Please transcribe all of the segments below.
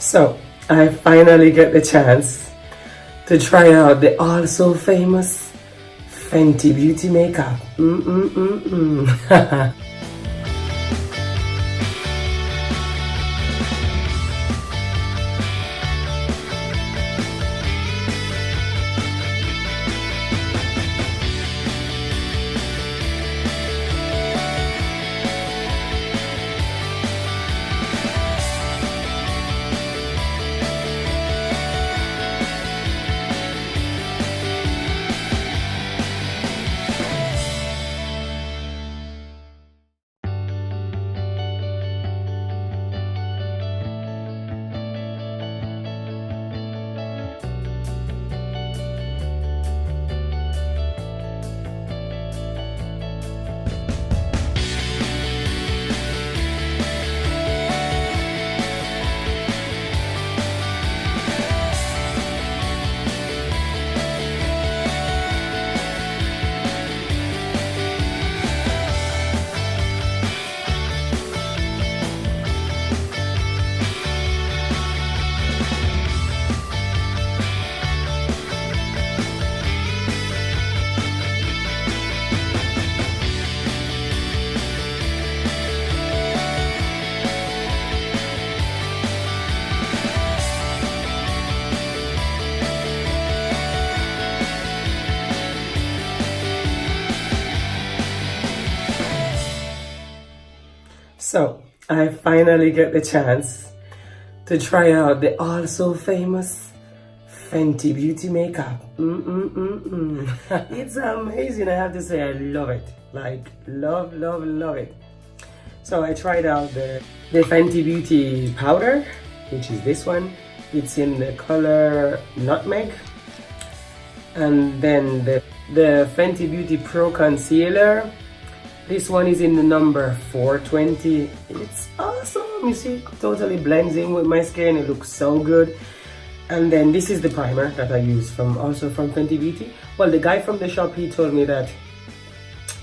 So, I finally get the chance to try out the also famous Fenty Beauty makeup. So, I finally get the chance to try out the also famous Fenty Beauty makeup. It's amazing, I have to say. I love it. Like, love it. So I tried out the Fenty Beauty powder, which is this one. It's in the color Nutmeg. And then the Fenty Beauty Pro Concealer. This one is in the number 420. It's awesome. You see, totally blends in with my skin. It looks so good. And then this is the primer that I use also from Fenty Beauty. Well, the guy from the shop, he told me that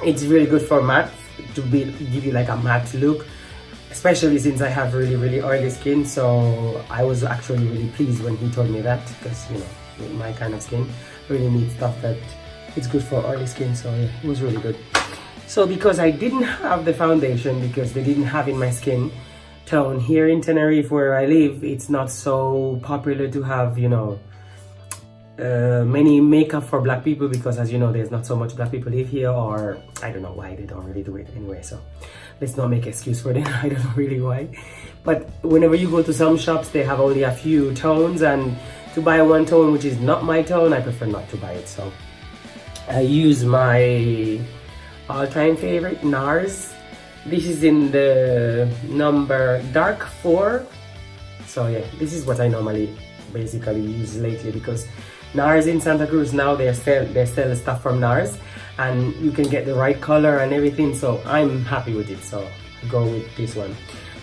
it's really good for matte, give you like a matte look, especially since I have really oily skin. So I was actually really pleased when he told me that, because you know, with my kind of skin, really need stuff that it's good for oily skin. So yeah, it was really good. So because I didn't have the foundation, because they didn't have in my skin tone here in Tenerife where I live, it's not so popular to have, you know, many makeup for black people, because as you know, there's not so much black people live here, or I don't know why they don't really do it anyway. So let's not make excuse for them. I don't know really why, but whenever you go to some shops, they have only a few tones, and to buy one tone which is not my tone, I prefer not to buy it. So I use my all-time favorite NARS. This is in the number dark 4. So yeah, this is what I normally basically use lately, because NARS in Santa Cruz now, they sell stuff from NARS, and you can get the right color and everything. So I'm happy with it, so I go with this one.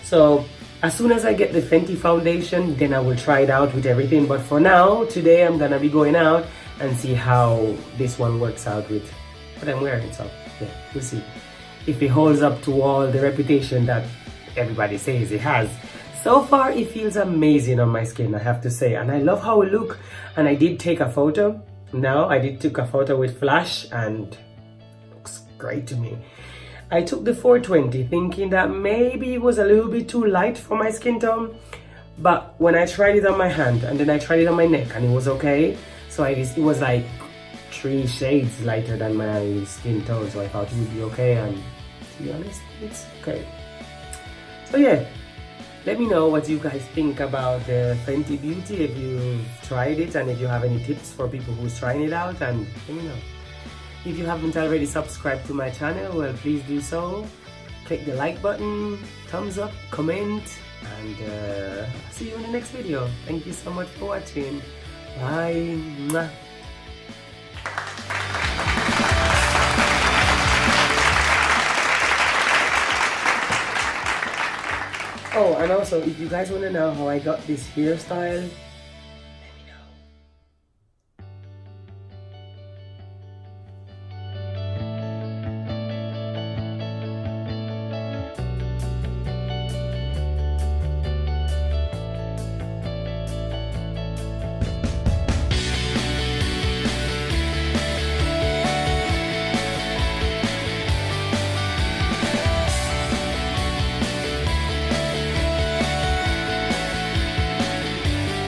So as soon as I get the Fenty foundation, then I will try it out with everything. But for now, today I'm gonna be going out and see how this one works out with what I'm wearing. So yeah, we'll see if it holds up to all the reputation that everybody says it has. So far, it feels amazing on my skin, I have to say, and I love how it looks. And I did take a photo. Now I did take a photo with flash, and it looks great to me. I took the 420 thinking that maybe it was a little bit too light for my skin tone, but when I tried it on my hand and then I tried it on my neck, and it was okay. So it was like 3 shades lighter than my skin tone, so I thought it would be okay, and to be honest, it's okay. So yeah, let me know what you guys think about the Fenty Beauty, if you've tried it, and if you have any tips for people who's trying it out, and let me know. If you haven't already subscribed to my channel, well, please do so. Click the like button, thumbs up, comment, and see you in the next video. Thank you so much for watching. Bye. Mwah. Oh, and also, if you guys want to know how I got this hairstyle,